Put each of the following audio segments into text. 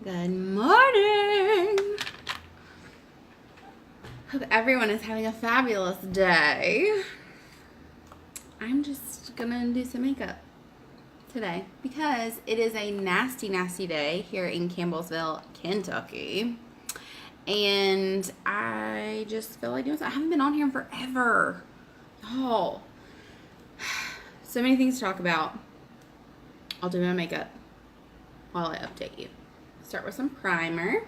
Good morning. Hope everyone is having a fabulous day. I'm just gonna do some makeup today because it is a nasty, nasty day here in Campbellsville, Kentucky. And I just feel like doing something. I haven't been on here in forever. Oh, so many things to talk about. I'll do my makeup while I update you. Start with some primer.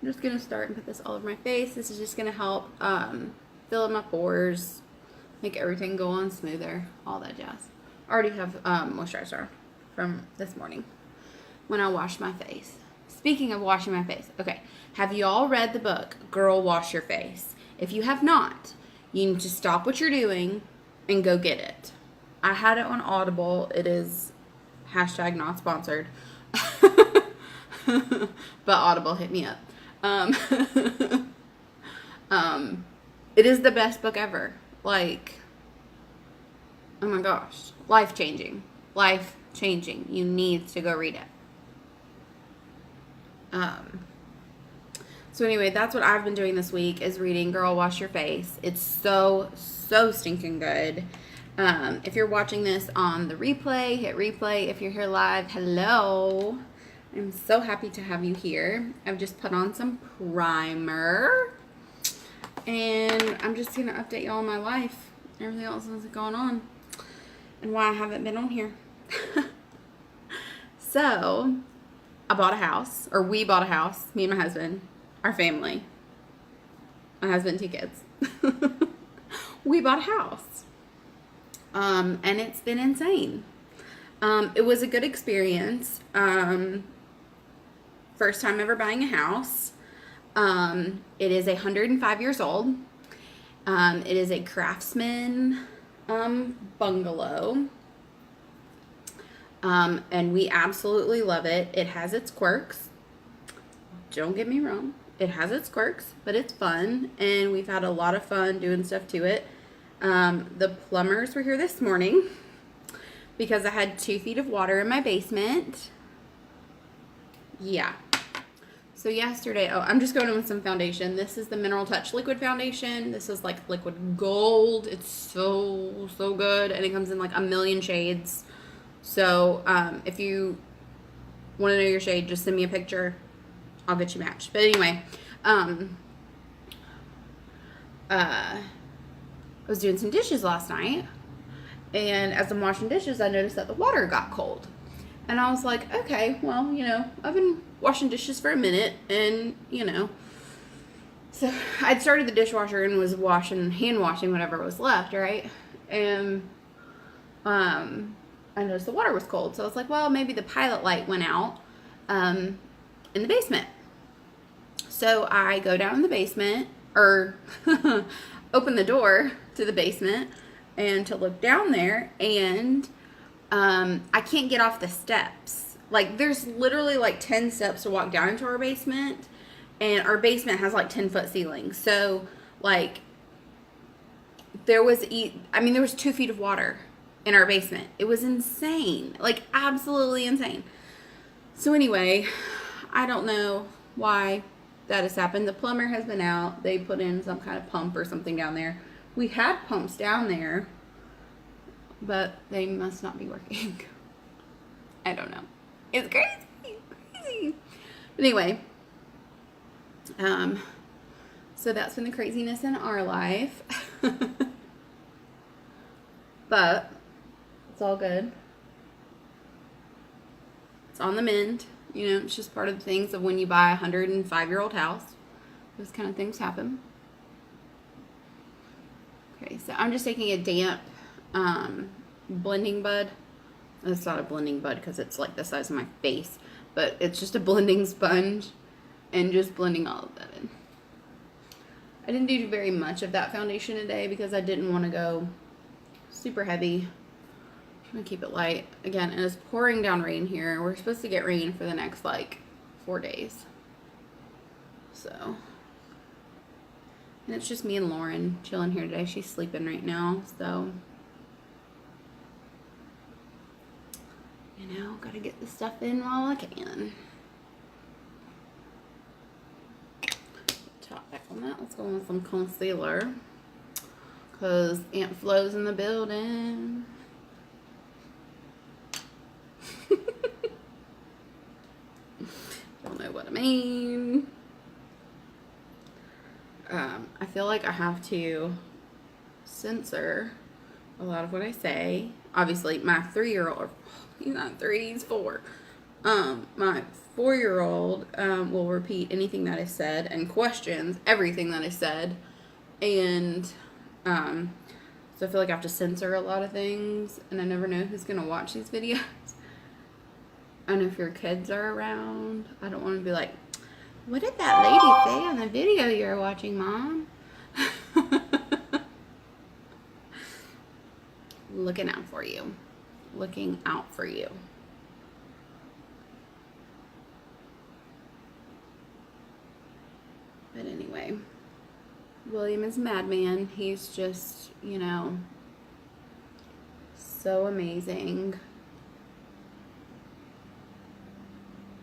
I'm just going to start and put this all over my face. This is just going to help fill in my pores, make everything go on smoother, all that jazz. I already have moisturizer from this morning when I washed my face. Speaking of washing my face, okay, have you all read the book, Girl Wash Your Face? If you have not, you need to stop what you're doing and go get it. I had it on Audible. It is hashtag not sponsored. But Audible hit me up. It is the best book ever. Like, oh my gosh, life changing. You need to go read it. So anyway, that's what I've been doing this week is reading Girl Wash Your Face. It's so stinking good. If you're watching this on the replay, hit replay. If you're here live, hello. I'm so happy to have you here. I've just put on some primer. And I'm just going to update y'all on my life. Everything else that's going on. And why I haven't been on here. So, I bought a house. Or we bought a house. Me and my husband. Our family. My husband and 2 kids. We bought a house. And it's been insane. It was a good experience. First time ever buying a house. It is 105 years old. It is a craftsman bungalow. And we absolutely love it. It has its quirks. Don't get me wrong. It has its quirks, but it's fun. And we've had a lot of fun doing stuff to it. The plumbers were here this morning because I had 2 feet of water in my basement. Yeah. So yesterday, I'm just going in with some foundation. This is the Mineral Touch Liquid Foundation. This is like liquid gold. It's so good. And it comes in like a million shades. So if you want to know your shade, just send me a picture. I'll get you matched. But anyway, I was doing some dishes last night. And as I'm washing dishes, I noticed that the water got cold. And I was like, okay, well, I've been washing dishes for a minute. And, so I'd started the dishwasher and was hand washing whatever was left, right? And I noticed the water was cold. So I was like, well, maybe the pilot light went out in the basement. So I go down in the basement, or open the door to the basement and to look down there, and I can't get off the steps. Like, there's literally like 10 steps to walk down into our basement, and our basement has like 10-foot ceilings. So like there was 2 feet of water in our basement. It was insane, like absolutely insane. So anyway, I don't know why that has happened. The plumber has been out. They put in some kind of pump or something down there. We had pumps down there, but they must not be working. I don't know. It's crazy. But anyway, so that's been the craziness in our life. But it's all good. It's on the mend. It's just part of the things of when you buy a 105-year-old house. Those kind of things happen. Okay, so I'm just taking a damp blending bud. It's not a blending bud because it's like the size of my face, but it's just a blending sponge and just blending all of that in. I didn't do very much of that foundation today because I didn't want to go super heavy. I'm going to keep it light. Again, it is pouring down rain here. We're supposed to get rain for the next 4 days. So, and it's just me and Lauren chilling here today. She's sleeping right now, so You know, gotta get the stuff in while I can. Top back on that. Let's go on with some concealer. Because Aunt Flo's in the building. Y'all know what I mean. I feel like I have to censor a lot of what I say. Obviously, my 3-year-old, he's not 3, he's 4. My 4-year-old will repeat anything that is said and questions everything that is said. And so I feel like I have to censor a lot of things, and I never know who's going to watch these videos. And if your kids are around, I don't want to be like, what did that lady say on the video you're watching, Mom? Looking out for you. Looking out for you. But anyway, William is madman. He's just, you know, so amazing.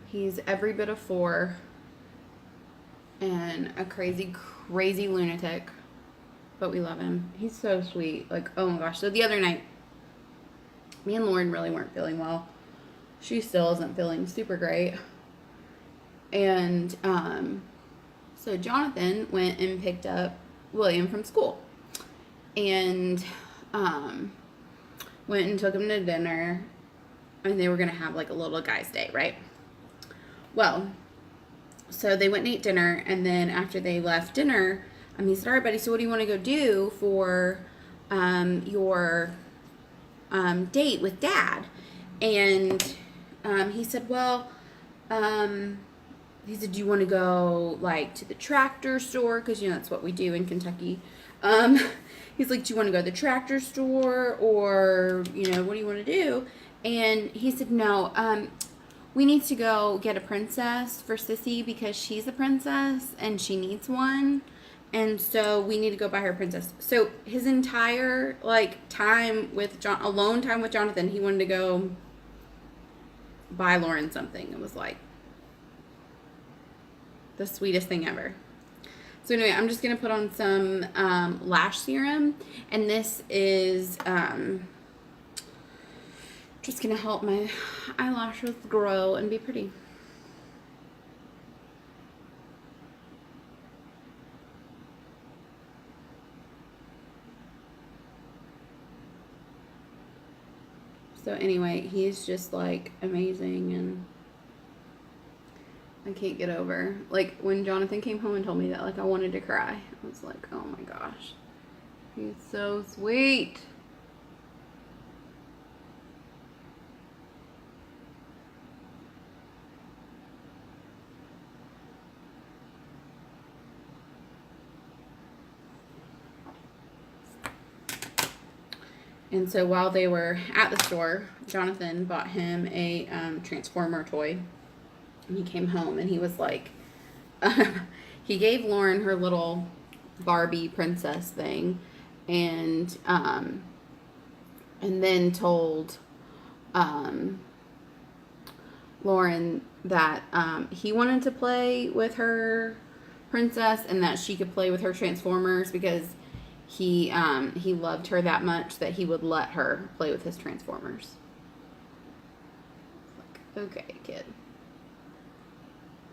He's every bit of 4 and a crazy, crazy lunatic. But we love him. He's so sweet. Like, oh my gosh. So the other night, me and Lauren really weren't feeling well. She still isn't feeling super great. And so Jonathan went and picked up William from school. And went and took him to dinner. And they were going to have like a little guy's day, right? Well, so they went and ate dinner. And then after they left dinner, he said, all right, buddy, so what do you want to go do for your date with Dad? And he said, well, he said, do you want to go, like, to the tractor store? Because, you know, that's what we do in Kentucky. He's like, do you want to go to the tractor store? Or, you know, what do you want to do? And he said, no, we need to go get a princess for Sissy because she's a princess and she needs one. And so we need to go buy her a princess. So his entire, like, time with alone time with Jonathan, he wanted to go buy Lauren something. It was like the sweetest thing ever. So anyway, I'm just going to put on some lash serum. And this is just going to help my eyelashes grow and be pretty. So anyway, he's just like amazing, and I can't get over, like, when Jonathan came home and told me that, like, I wanted to cry. I was like, oh my gosh, he's so sweet. And so while they were at the store, Jonathan bought him a Transformer toy. And he came home and he was like, he gave Lauren her little Barbie princess thing, and then told Lauren that he wanted to play with her princess and that she could play with her Transformers because he loved her that much that he would let her play with his Transformers. Like, okay, kid.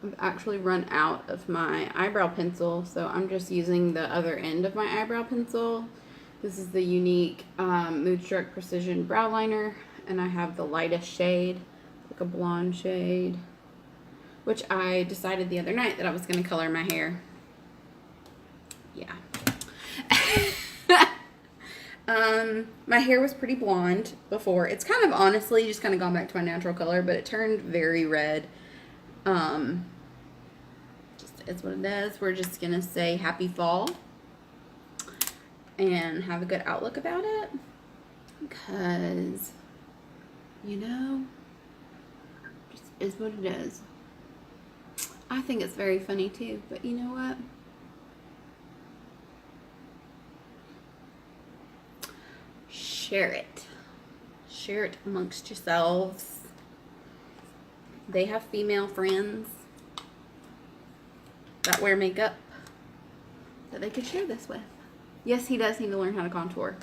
I've actually run out of my eyebrow pencil, so I'm just using the other end of my eyebrow pencil. This is the Unique Moodstruck Precision Brow Liner, and I have the lightest shade, like a blonde shade, which I decided the other night that I was going to color my hair. Yeah. My hair was pretty blonde before. It's kind of honestly just kind of gone back to my natural color, but it turned very red. Just is what it is. We're just gonna say happy fall and have a good outlook about it, because, you know, just is what it is. I think it's very funny too, but you know what? Share it. Share it amongst yourselves. they have female friends that wear makeup that they could share this with. Yes, he does need to learn how to contour.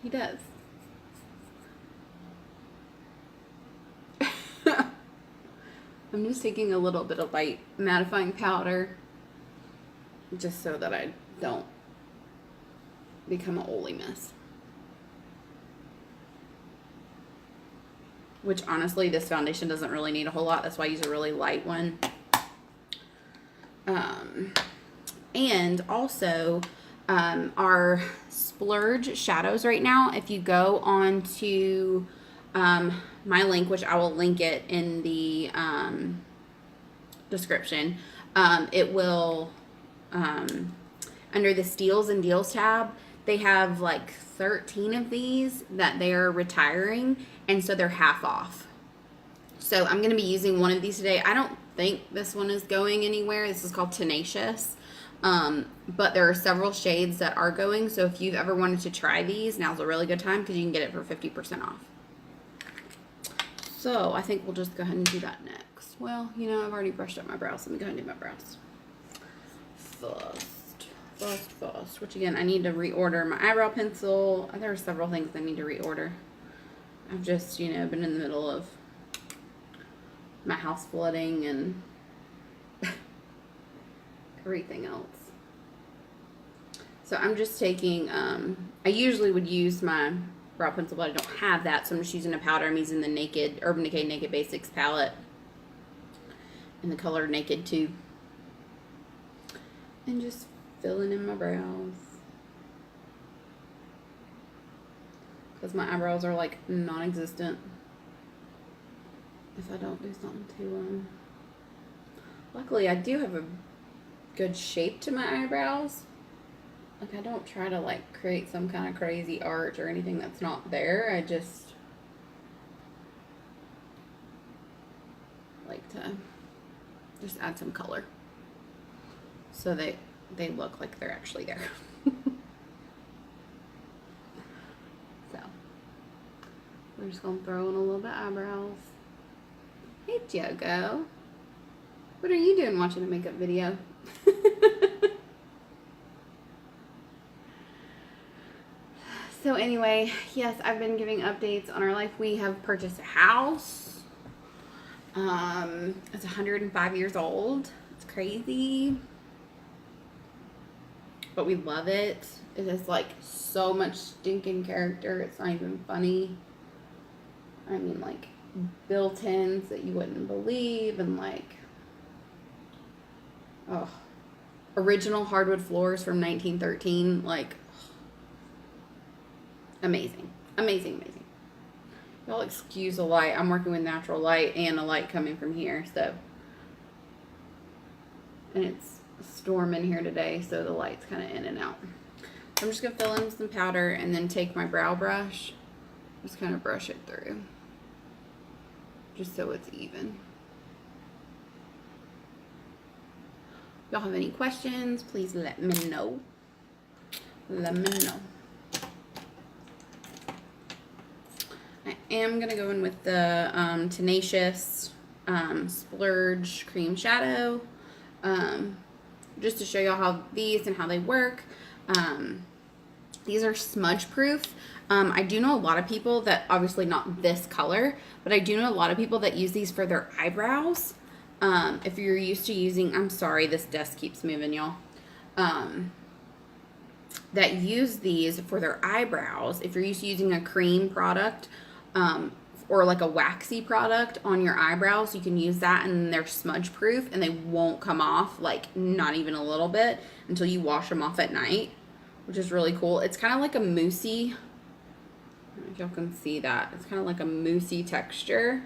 He does. I'm just taking a little bit of light mattifying powder just so that I don't become an oily mess. Which honestly, this foundation doesn't really need a whole lot. That's why I use a really light one. And also, our splurge shadows right now, if you go on to my link, which I will link it in the description, it will, under the Steals and Deals tab, they have like 13 of these that they are retiring, and so they're half off. So I'm going to be using one of these today. I don't think this one is going anywhere. This is called Tenacious. But there are several shades that are going, so if you've ever wanted to try these, now's a really good time because you can get it for 50% off. So I think we'll just go ahead and do that next. Well, you know, I've already brushed up my brows, so let me go ahead and do my brows. First. Which again, I need to reorder my eyebrow pencil. There are several things I need to reorder. I've just, you know, been in the middle of my house flooding and everything else. So I'm just taking, I usually would use my brow pencil, but I don't have that, so I'm just using a powder. I'm using the Urban Decay Naked Basics palette in the color Naked 2. And just filling in my brows. Because my eyebrows are like non-existent if I don't do something to them. Luckily, I do have a good shape to my eyebrows. Like, I don't try to like create some kind of crazy arch or anything that's not there. I just like to just add some color so they look like they're actually there. So we're just gonna throw in a little bit of eyebrows. Hey Jogo, what are you doing watching a makeup video? So anyway, yes, I've been giving updates on our life. We have purchased a house. It's 105 years old. It's crazy. But we love it. It has like so much stinking character. It's not even funny. I mean, like built-ins that you wouldn't believe, and like, oh, original hardwood floors from 1913. Like, amazing. Y'all excuse the light. I'm working with natural light and a light coming from here, so. And it's a storm in here today, so the light's kind of in and out. So I'm just going to fill in with some powder and then take my brow brush. Just kind of brush it through. Just so it's even. If y'all have any questions, please let me know. I am going to go in with the Tenacious Splurge Cream Shadow. Just to show y'all how these and how they work. These are smudge proof. I do know a lot of people that, obviously not this color, but I do know a lot of people that use these for their eyebrows. If you're used to using, I'm sorry, this desk keeps moving, y'all. That use these for their eyebrows. If you're used to using a cream product, or like a waxy product on your eyebrows, you can use that, and they're smudge proof and they won't come off, like not even a little bit, until you wash them off at night, which is really cool. It's kind of like a moussey, I don't know if y'all can see that. It's kind of like a moussey texture.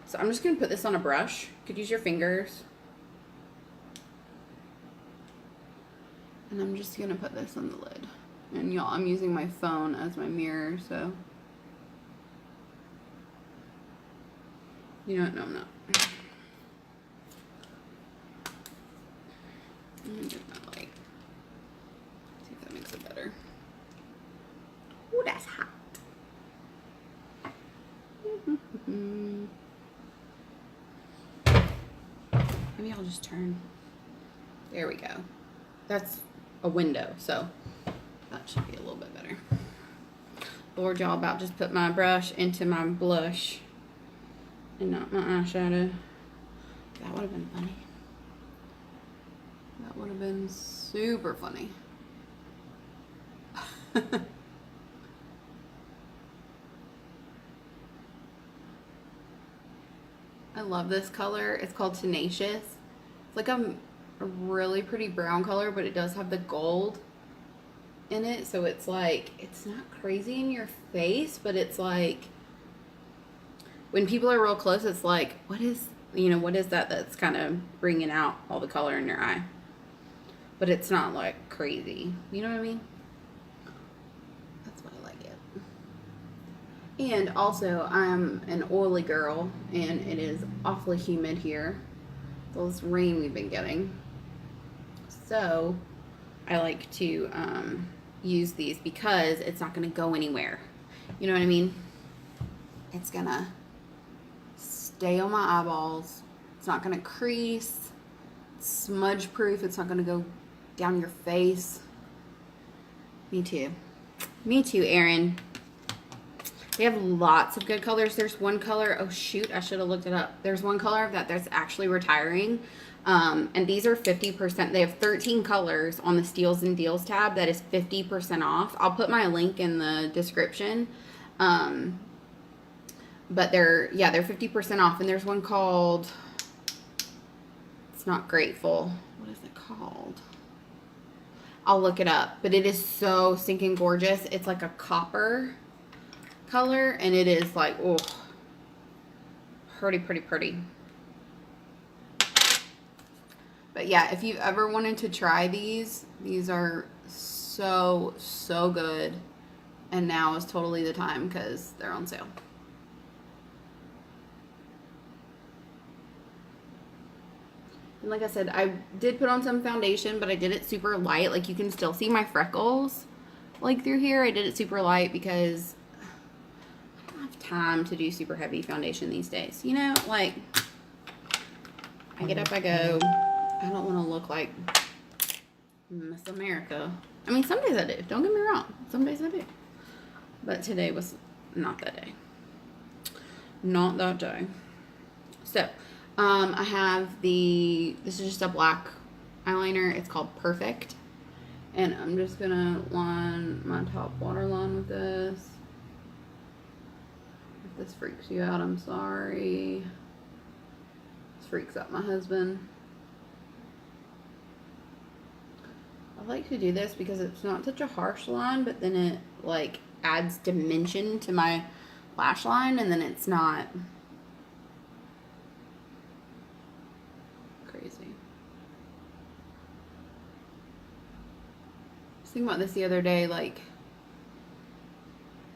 So I'm just going to put this on a brush. You could use your fingers. And I'm just going to put this on the lid. And y'all, I'm using my phone as my mirror, so. You know what? No, I'm not. Let me get that light. See if that makes it better. Ooh, Maybe I'll just turn. There we go. That's a window, so that should be a little bit better. Lord, y'all, about just put my brush into my blush and not my eyeshadow. That would have been funny. That would have been super funny. I love this color. It's called Tenacious. It's like a really pretty brown color, but it does have the gold in it. So it's like, it's not crazy in your face, but it's like, when people are real close, it's like, what is that that's kind of bringing out all the color in your eye? But it's not like crazy. You know what I mean? That's why I like it. And also, I'm an oily girl, and it is awfully humid here. All this rain we've been getting. So, I like to use these because it's not going to go anywhere. You know what I mean? It's going to stay on my eyeballs. It's not going to crease. It's smudge proof. It's not going to go down your face. Me too. Me too, Erin. They have lots of good colors. There's one color. Oh, shoot. I should have looked it up. There's one color of that that's actually retiring. And these are 50%. They have 13 colors on the Steals and Deals tab. That is 50% off. I'll put my link in the description. But they're 50% off. And there's one called, it's not Grateful. What is it called? I'll look it up. But it is so stinking gorgeous. It's like a copper color, and it is like, oh, pretty. But yeah, if you've ever wanted to try these are so good, and now is totally the time because they're on sale. And like I said, I did put on some foundation, but I did it super light. Like, you can still see my freckles like through here. I did it super light because I don't have time to do super heavy foundation these days. You know, like, I get up, I go. I don't want to look like Miss America. I mean, some days I do. Don't get me wrong. Some days I do. But today was not that day. Not that day. So, I have this is just a black eyeliner. It's called Perfect. And I'm just going to line my top waterline with this. If this freaks you out, I'm sorry. This freaks out my husband. I like to do this because it's not such a harsh line, but then it like adds dimension to my lash line, and then it's not crazy. I was thinking about this the other day, like,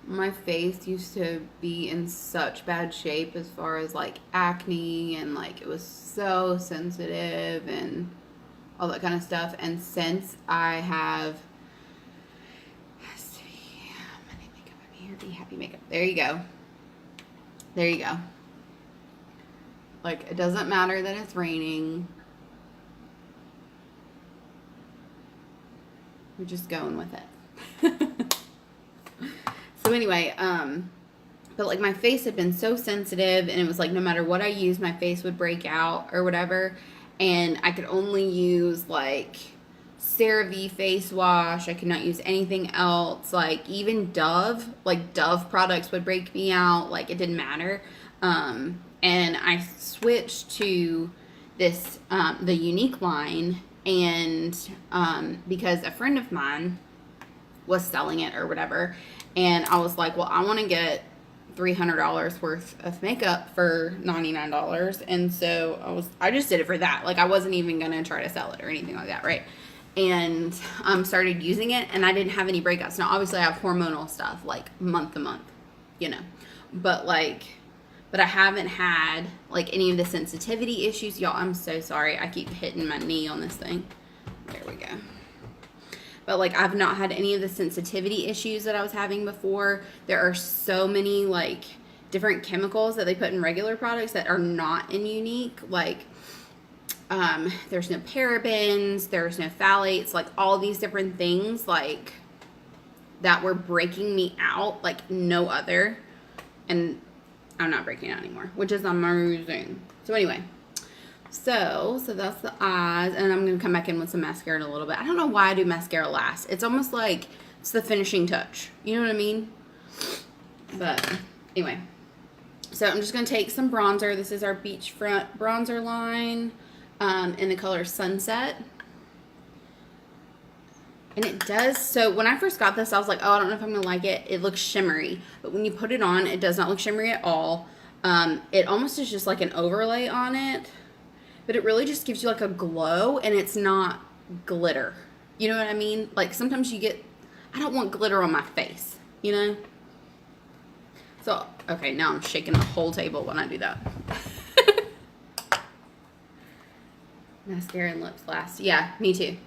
my face used to be in such bad shape as far as like acne, and like it was so sensitive and all that kind of stuff. And since I have, money makeup, I'm here, be happy makeup. There you go. There you go. Like, it doesn't matter that it's raining. We're just going with it. So anyway, but like my face had been so sensitive, and it was like no matter what I used, my face would break out or whatever. And I could only use like CeraVe face wash. I could not use anything else. Like even Dove products would break me out. Like it didn't matter. And I switched to this, the Unique line, and because a friend of mine was selling it or whatever. And I was like, well, I want to get $300 worth of makeup for $99. And so I just did it for that. Like, I wasn't even going to try to sell it or anything like that, right? And started using it, and I didn't have any breakouts. Now, obviously, I have hormonal stuff, like, month to month, you know. But I haven't had, like, any of the sensitivity issues. Y'all, I'm so sorry. I keep hitting my knee on this thing. There we go. But, like, I've not had any of the sensitivity issues that I was having before. There are so many, like, different chemicals that they put in regular products that are not in Unique. Like, There's no parabens, there's no phthalates, like all these different things like that were breaking me out like no other. And I'm not breaking out anymore, which is amazing. So anyway, so that's the eyes, and I'm gonna come back in with some mascara in a little bit. I don't know why I do mascara last. It's almost like it's the finishing touch. You know what I mean? But anyway, so I'm just gonna take some bronzer. This is our beachfront bronzer line in the color Sunset. And it does, so when I first got this, I was like, oh, I don't know if I'm going to like it. It looks shimmery. But when you put it on, it does not look shimmery at all. It almost is just like an overlay on it. But it really just gives you like a glow, and it's not glitter. You know what I mean? Like sometimes you get, I don't want glitter on my face, you know? So, okay, now I'm shaking the whole table when I do that. Mascara and lips last. Yeah, me too.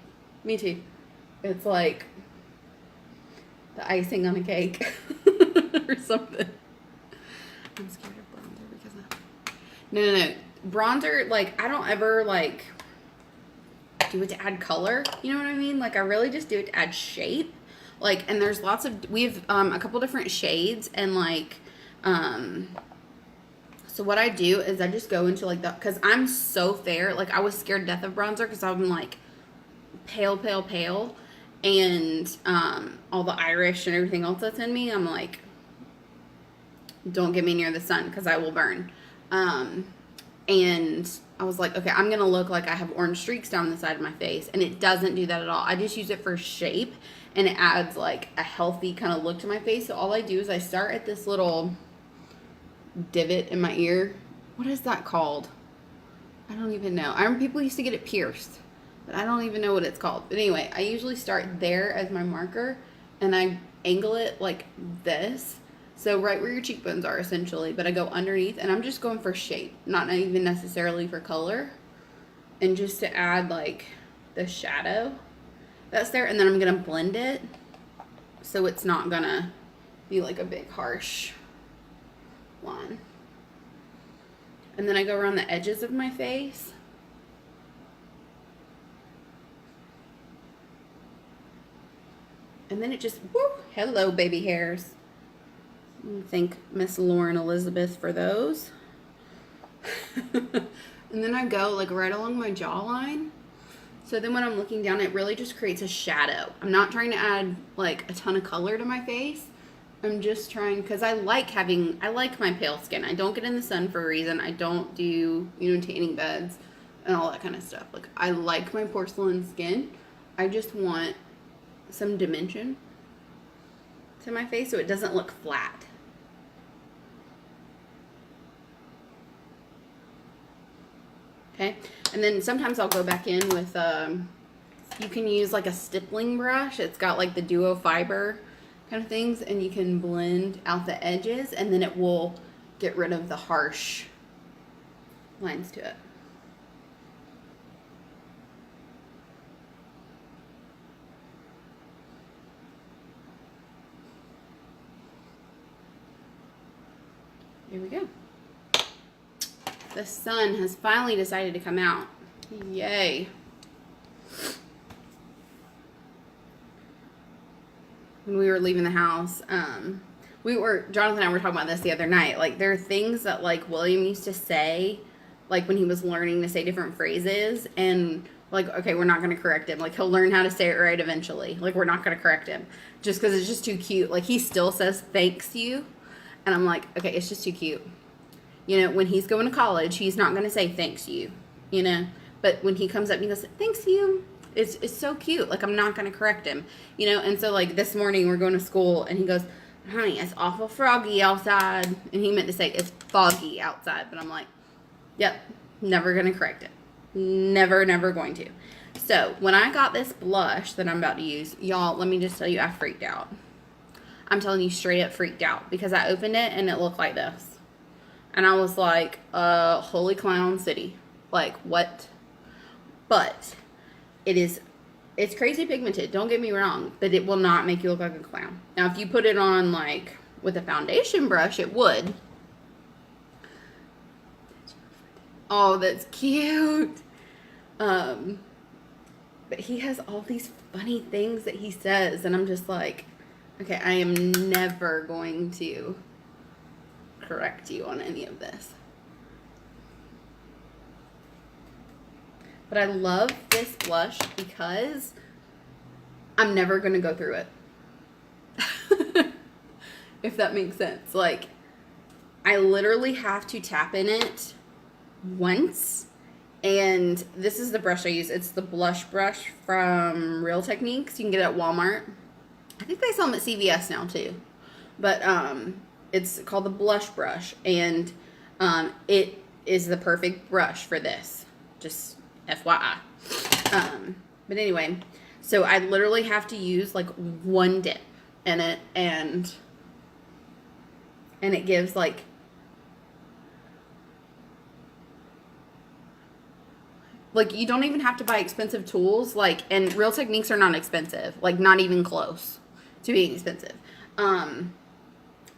Me too. It's like the icing on a cake or something. I'm scared of bronzer because no. Bronzer, like, I don't ever, like, do it to add color. You know what I mean? Like, I really just do it to add shape. Like, and there's lots of, we have a couple different shades, and, like, so what I do is I just go into, like, because I'm so fair. Like, I was scared to death of bronzer because I'm, like, pale. And all the Irish and everything else that's in me, I'm like, don't get me near the sun because I will burn. And I was like, okay, I'm going to look like I have orange streaks down the side of my face. And it doesn't do that at all. I just use it for shape, and it adds like a healthy kind of look to my face. So all I do is I start at this little divot in my ear. What is that called? I don't even know. I remember people used to get it pierced, but I don't even know what it's called. But anyway, I usually start there as my marker, and I angle it like this. So right where your cheekbones are, essentially. But I go underneath, and I'm just going for shape, not even necessarily for color. And just to add, like, the shadow that's there. And then I'm going to blend it so it's not going to be, like, a big, harsh line. And then I go around the edges of my face. And then it just, whoo, hello, baby hairs. Thank Miss Lauren Elizabeth for those. And then I go, like, right along my jawline. So then when I'm looking down, it really just creates a shadow. I'm not trying to add, like, a ton of color to my face. I'm just trying, because I like my pale skin. I don't get in the sun for a reason. I don't do, tanning beds and all that kind of stuff. Like, I like my porcelain skin. I just want some dimension to my face so it doesn't look flat. Okay, and then sometimes I'll go back in with, you can use like a stippling brush. It's got like the duo fiber kind of things, and you can blend out the edges, and then it will get rid of the harsh lines to it. Here we go. The sun has finally decided to come out. Yay. When we were leaving the house, Jonathan and I were talking about this the other night. Like, there are things that, like, William used to say, like, when he was learning to say different phrases, and, like, okay, we're not going to correct him. Like, he'll learn how to say it right eventually. Like, we're not going to correct him just because it's just too cute. Like, he still says thanks you. And I'm like, okay, it's just too cute. When he's going to college, he's not going to say thanks you, But when he comes up and he goes, thanks you, it's so cute. Like, I'm not going to correct him, And so, like, this morning we're going to school, and he goes, honey, it's awful froggy outside. And he meant to say it's foggy outside. But I'm like, yep, never going to correct it. Never going to. So, when I got this blush that I'm about to use, y'all, let me just tell you, I freaked out. I'm telling you, straight up freaked out, because I opened it and it looked like this. And I was like, holy clown city. Like, what? But it's crazy pigmented, don't get me wrong, but it will not make you look like a clown. Now, if you put it on, like, with a foundation brush, it would. Oh, that's cute. But he has all these funny things that he says, and I'm just like, okay, I am never going to correct you on any of this. But I love this blush because I'm never going to go through it. If that makes sense. Like, I literally have to tap in it once. And this is the brush I use. It's the blush brush from Real Techniques. You can get it at Walmart. I think they sell them at CVS now too. But it's called the blush brush. And it is the perfect brush for this. Just FYI. But anyway, so I literally have to use like one dip in it, and it gives like you don't even have to buy expensive tools, like, and Real Techniques are not expensive, like not even close to being expensive. But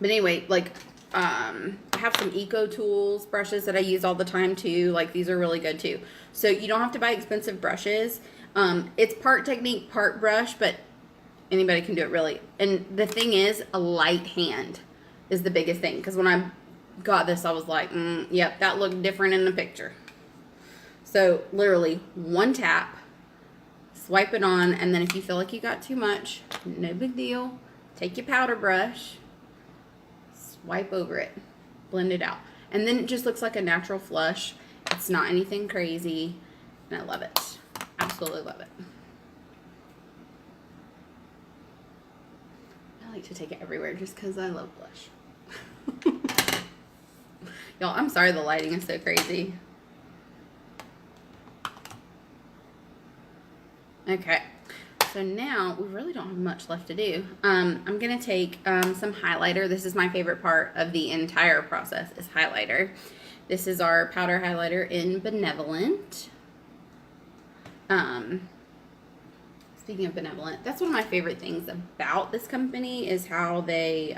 anyway, like I have some Eco Tools brushes that I use all the time too. Like, these are really good too. So you don't have to buy expensive brushes. It's part technique, part brush, but anybody can do it really. And the thing is, a light hand is the biggest thing. Because when I got this, I was like, yep, that looked different in the picture. So literally one tap, swipe it on, and then if you feel like you got too much, no big deal. Take your powder brush, swipe over it, blend it out. And then it just looks like a natural flush. It's not anything crazy, and I love it. Absolutely love it. I like to take it everywhere just because I love blush. Y'all, I'm sorry the lighting is so crazy. Okay, so now we really don't have much left to do. I'm going to take some highlighter. This is my favorite part of the entire process, is highlighter. This is our powder highlighter in Benevolent. Speaking of Benevolent, that's one of my favorite things about this company, is how they,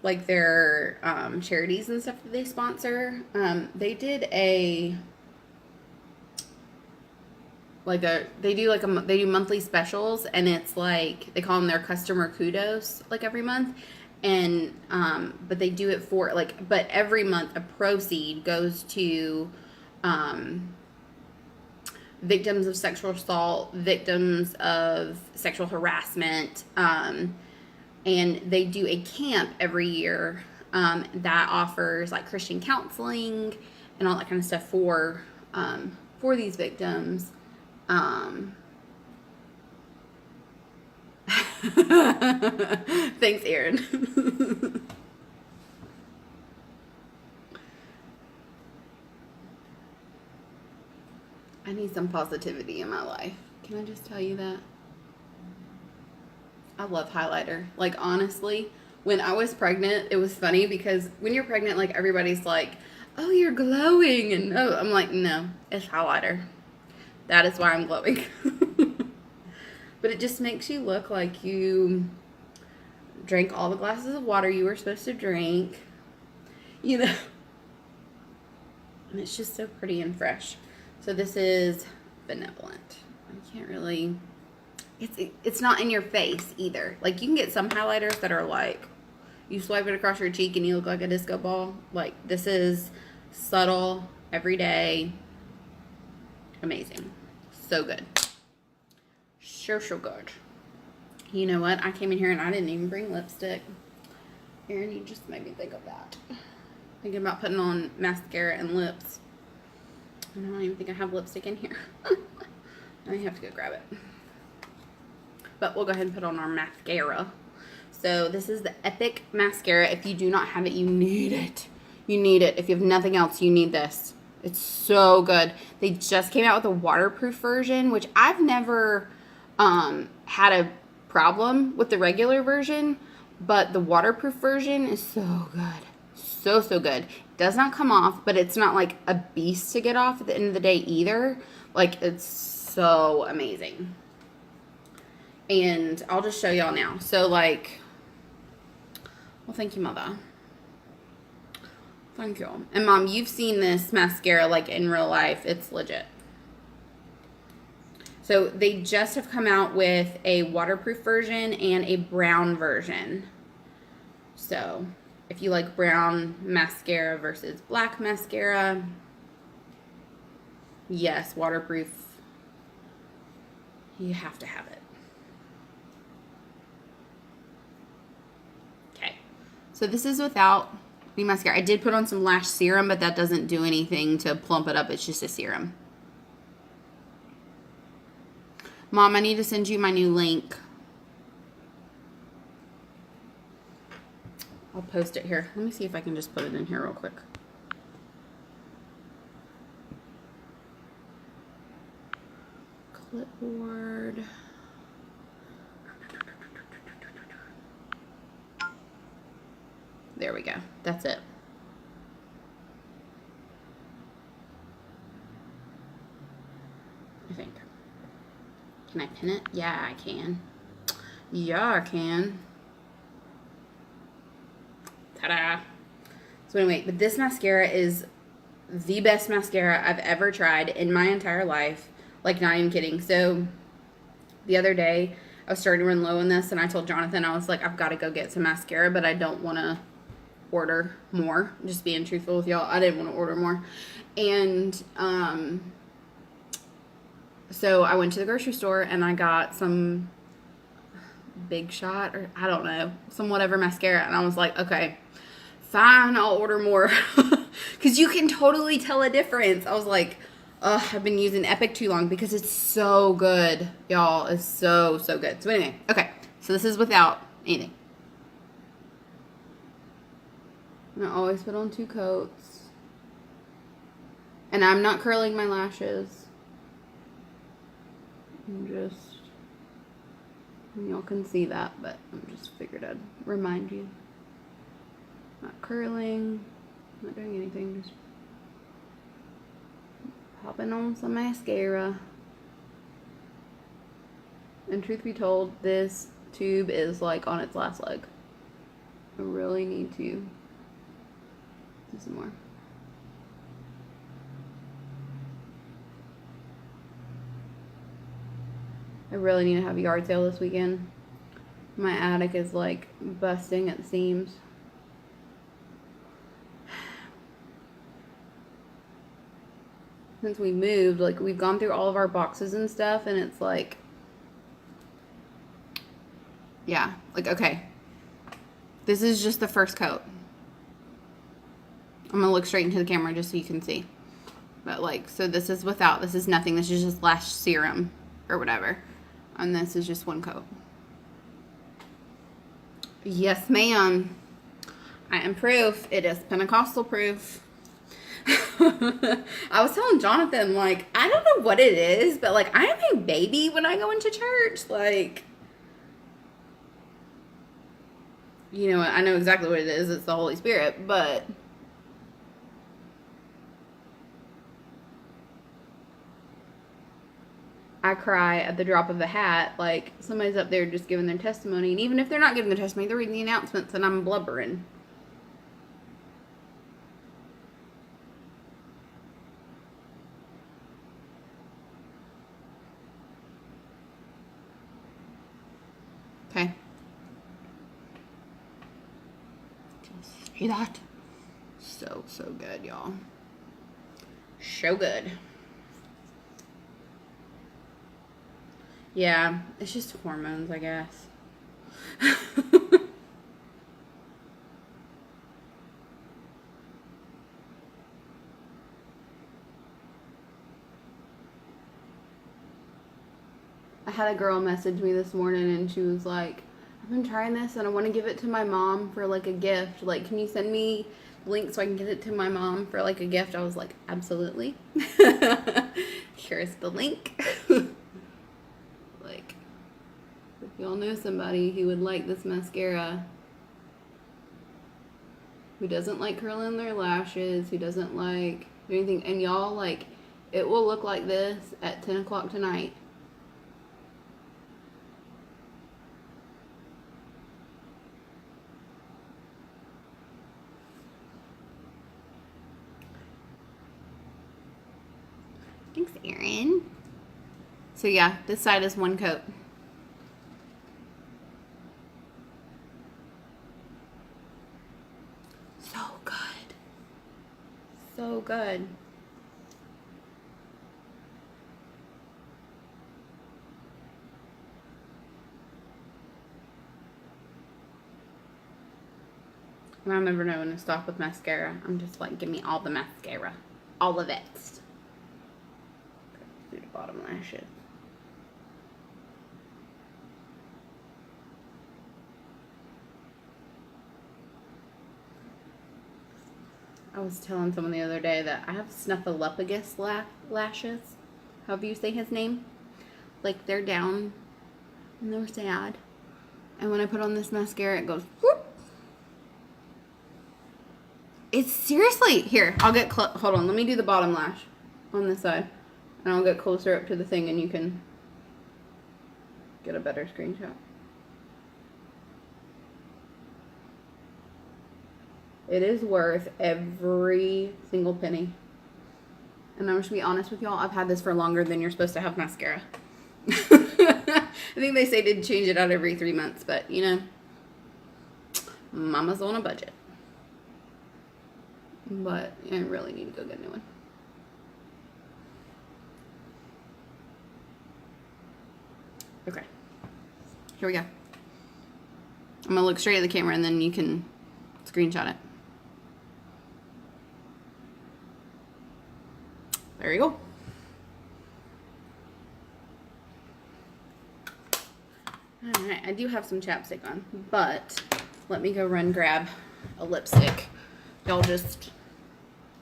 like their charities and stuff that they sponsor. They did a... they do monthly specials, and it's like, they call them their customer kudos, like every month. And, but they do it for like, but every month a proceed goes to, victims of sexual assault, victims of sexual harassment. And they do a camp every year, that offers like Christian counseling and all that kind of stuff for these victims. Thanks, Erin. I need some positivity in my life. Can I just tell you that? I love highlighter. Like, honestly, when I was pregnant, it was funny because when you're pregnant, like, everybody's like, oh, you're glowing. And no, I'm like, no, it's highlighter. That is why I'm glowing. But it just makes you look like you drank all the glasses of water you were supposed to drink. You know. And it's just so pretty and fresh. So this is Benevolent. I can't really... It's not in your face either. Like, you can get some highlighters that are like, you swipe it across your cheek and you look like a disco ball. Like, this is subtle, everyday, amazing. So good. So good. You know what? I came in here and I didn't even bring lipstick. Erin, you just made me think of that. Thinking about putting on mascara and lips. I don't even think I have lipstick in here. I have to go grab it. But we'll go ahead and put on our mascara. So this is the Epic Mascara. If you do not have it, you need it. You need it. If you have nothing else, you need this. It's so good. They just came out with a waterproof version, which I've never had a problem with the regular version. But the waterproof version is so good. So good. It does not come off, but it's not like a beast to get off at the end of the day either. Like, it's so amazing. And I'll just show y'all now. So, like, well, thank you, Mother. Thank you. And Mom, you've seen this mascara like in real life. It's legit. So they just have come out with a waterproof version and a brown version. So if you like brown mascara versus black mascara, yes, waterproof. You have to have it. Okay. So this is without the mascara. I did put on some lash serum, but that doesn't do anything to plump it up. It's just a serum. Mom, I need to send you my new link. I'll post it here. Let me see if I can just put it in here real quick. Clipboard. There we go. That's it. I think. Can I pin it? Yeah, I can. Yeah, I can. Ta-da! So anyway, but this mascara is the best mascara I've ever tried in my entire life. Like, not even kidding. So the other day, I was starting to run low on this, and I told Jonathan, I was like, I've got to go get some mascara, but I don't want to order more. Just being truthful with y'all, I didn't want to order more. And so I went to the grocery store and I got some Big Shot, or I don't know, some whatever mascara, and I was like, okay, fine, I'll order more. Because you can totally tell a difference. I was like, ugh, I've been using Epic too long because it's so good, y'all. It's so good. So anyway, okay, so this is without anything. And I always put on 2 coats. And I'm not curling my lashes. I'm just, y'all can see that, but I just figured I'd remind you. Not curling, not doing anything, just popping on some mascara. And truth be told, this tube is like on its last leg. I really need to do some more. I really need to have a yard sale this weekend. My attic is like busting at the seams. Since we moved, like, we've gone through all of our boxes and stuff, and it's like, yeah, like, okay, this is just the first coat. I'm gonna look straight into the camera just so you can see. But like, so this is without, this is nothing, this is just lash serum or whatever, and this is just 1 coat. Yes, ma'am, I am proof. It is Pentecostal proof. I was telling Jonathan, like, I don't know what it is, but like, I am a baby when I go into church. Like, you know, I know exactly what it is. It's the Holy Spirit, but I cry at the drop of a hat. Like, somebody's up there just giving their testimony, and even if they're not giving their testimony, they're reading the announcements, and I'm blubbering. Okay. See that? So good, y'all. So good. Yeah, it's just hormones, I guess. I had a girl message me this morning and she was like, I've been trying this and I want to give it to my mom for like a gift. Like, can you send me the link so I can get it to my mom for like a gift? I was like, absolutely. Here's the link. Like, if y'all know somebody who would like this mascara, who doesn't like curling their lashes, who doesn't like do anything, and y'all, like, it will look like this at 10 o'clock tonight. Thanks, Erin. So yeah, this side is one coat. So good. So good. And I'll never know when to stop with mascara. I'm just like, give me all the mascara. All of it. Do the bottom lashes. I was telling someone the other day that I have snuffleupagus lashes. However you say his name. Like, they're down and they're sad. And when I put on this mascara, it goes whoop. It's seriously, here, I'll get, hold on, let me do the bottom lash on this side. And I'll get closer up to the thing and you can get a better screenshot. It is worth every single penny. And I'm just gonna be honest with y'all, I've had this for longer than you're supposed to have mascara. I think they say to change it out every 3 months, but you know, mama's on a budget. But I really need to go get a new one. Okay. Here we go. I'm going to look straight at the camera and then you can screenshot it. There you go. Alright, I do have some chapstick on, but let me go run grab a lipstick. Y'all just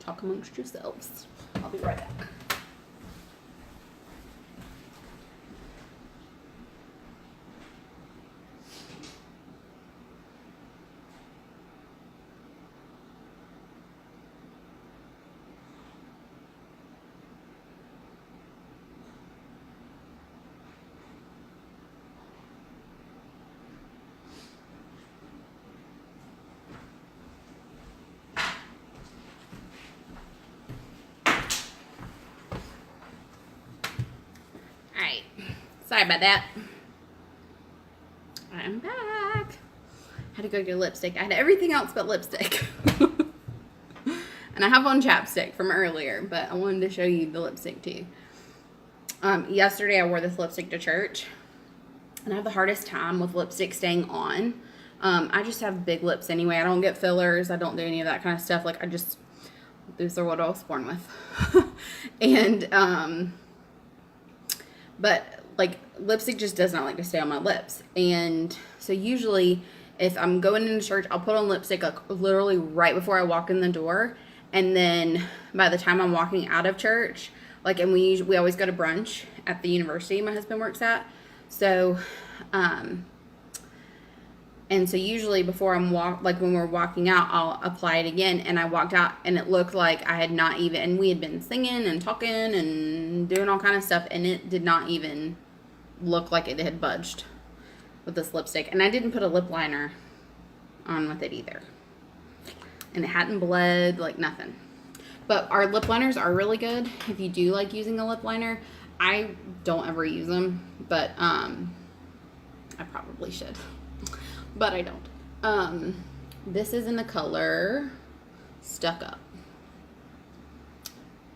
talk amongst yourselves. I'll be right back. Sorry about that. I'm back. Had to go get lipstick. I had everything else but lipstick. And I have on chapstick from earlier, but I wanted to show you the lipstick too. Yesterday I wore this lipstick to church. And I have the hardest time with lipstick staying on. I just have big lips anyway. I don't get fillers. I don't do any of that kind of stuff. Like, these are what I was born with. And, but like, lipstick just does not like to stay on my lips. And so usually if I'm going into church, I'll put on lipstick like literally right before I walk in the door. And then by the time I'm walking out of church, like, and we always go to brunch at the university my husband works at. So, and so usually before like when we're walking out, I'll apply it again. And I walked out and it looked like I had not even, and we had been singing and talking and doing all kind of stuff. And it did not even look like it had budged with this lipstick. And I didn't put a lip liner on with it either. And it hadn't bled, like nothing. But our lip liners are really good if you do like using a lip liner. I don't ever use them, but I probably should. But I don't. This is in the color Stuck Up.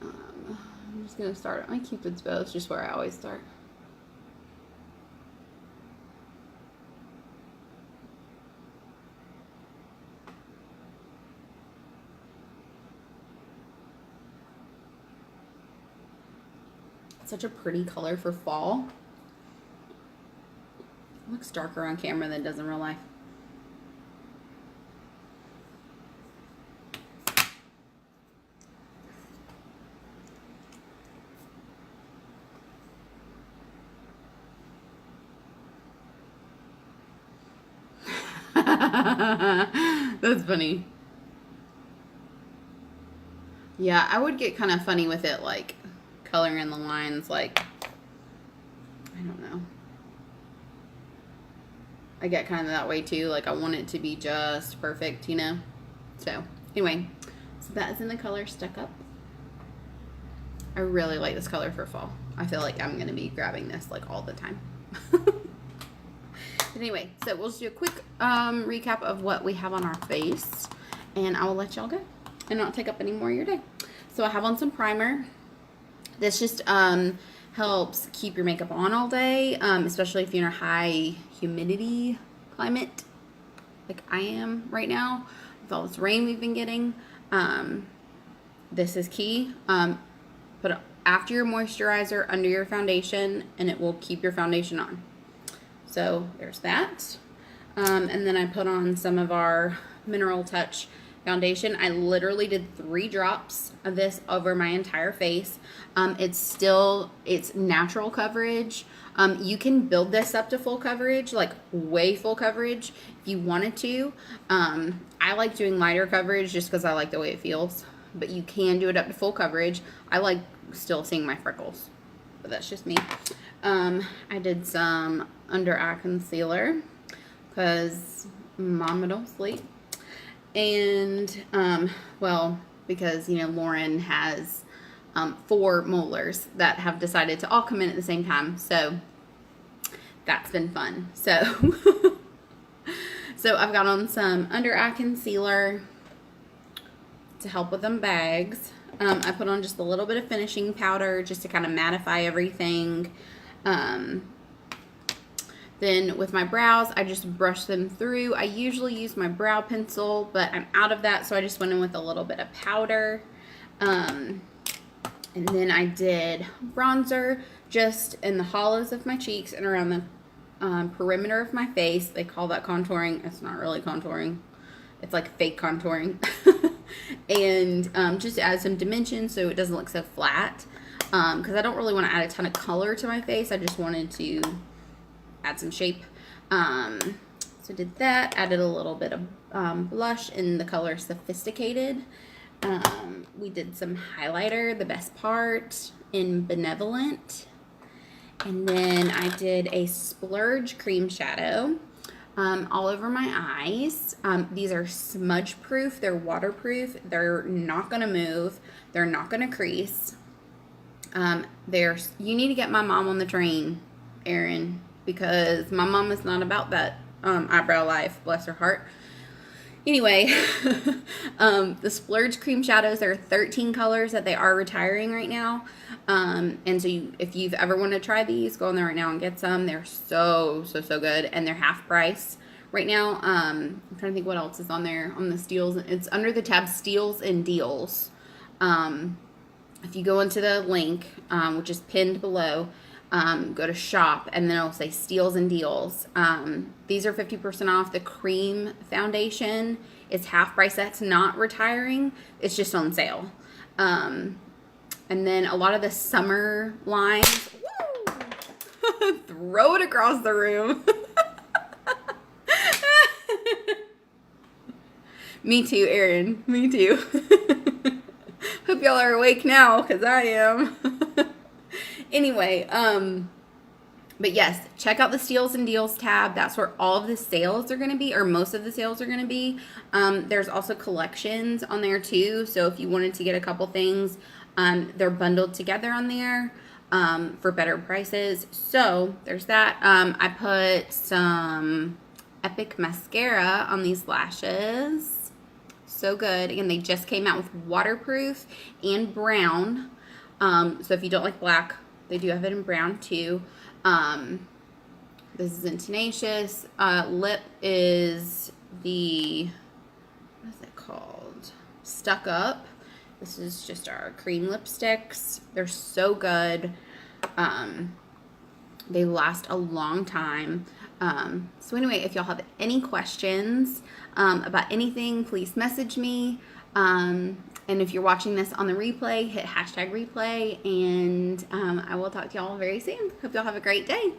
I'm just going to start at my Cupid's bow. It's just where I always start. Such a pretty color for fall. It looks darker on camera than it does in real life. That's funny. Yeah, I would get kind of funny with it, like coloring in the lines, like, I don't know. I get kind of that way too. Like, I want it to be just perfect, you know? So, anyway. So, that is in the color Stuck Up. I really like this color for fall. I feel like I'm going to be grabbing this like all the time. Anyway, so we'll just do a quick recap of what we have on our face, and I will let y'all go and not take up any more of your day. So I have on some primer. This just helps keep your makeup on all day, especially if you're in a high humidity climate like I am right now with all this rain we've been getting. This is key. Put after your moisturizer under your foundation, and it will keep your foundation on. So there's that. And then I put on some of our Mineral Touch foundation. I literally did 3 drops of this over my entire face. It's natural coverage. You can build this up to full coverage, like way full coverage if you wanted to. I like doing lighter coverage just because I like the way it feels, but you can do it up to full coverage. I like still seeing my freckles, but that's just me. I did some under eye concealer because mama don't sleep. And, well, because, you know, Lauren has 4 molars that have decided to all come in at the same time. So that's been fun. So, so I've got on some under eye concealer to help with them bags. I put on just a little bit of finishing powder just to kind of mattify everything. Then with my brows, I just brush them through. I usually use my brow pencil, but I'm out of that, so I just went in with a little bit of powder. And then I did bronzer just in the hollows of my cheeks and around the perimeter of my face. They call that contouring. It's not really contouring. It's like fake contouring. And just to add some dimension so it doesn't look so flat. Because I don't really want to add a ton of color to my face. I just wanted to add some shape. So did that. Added a little bit of blush in the color Sophisticated. We did some highlighter, the best part, in Benevolent. And then I did a splurge cream shadow all over my eyes. These are smudge proof. They're waterproof. They're not going to move. They're not going to crease. You need to get my mom on the train, Erin, because my mom is not about that eyebrow life, bless her heart. Anyway, the Splurge Cream Shadows, there are 13 colors that they are retiring right now. And so if you've ever wanted to try these, go on there right now and get some. They're so good, and they're half price right now. I'm trying to think what else is on there on the steals. It's under the tab Steals and Deals. If you go into the link, which is pinned below, go to shop, and then it'll say Steals and Deals. These are 50% off. The cream foundation is half price. That's not retiring. It's just on sale. And then a lot of the summer lines, woo! Throw it across the room. Me too, Erin. Me too. Hope y'all are awake now, because I am. Anyway, but yes, check out the Steals and Deals tab. That's where all of the sales are going to be, or most of the sales are going to be. There's also collections on there too. So if you wanted to get a couple things, they're bundled together on there for better prices. So there's that. I put some Epic mascara on these lashes. So good. Again, they just came out with waterproof and brown. So if you don't like black, they do have it in brown too. This is in Tenacious. Lip is the, what is it called? Stuck Up. This is just our cream lipsticks. They're so good. They last a long time. So anyway, if y'all have any questions about anything, please message me. And if you're watching this on the replay, hit #replay, and I will talk to y'all very soon. Hope y'all have a great day.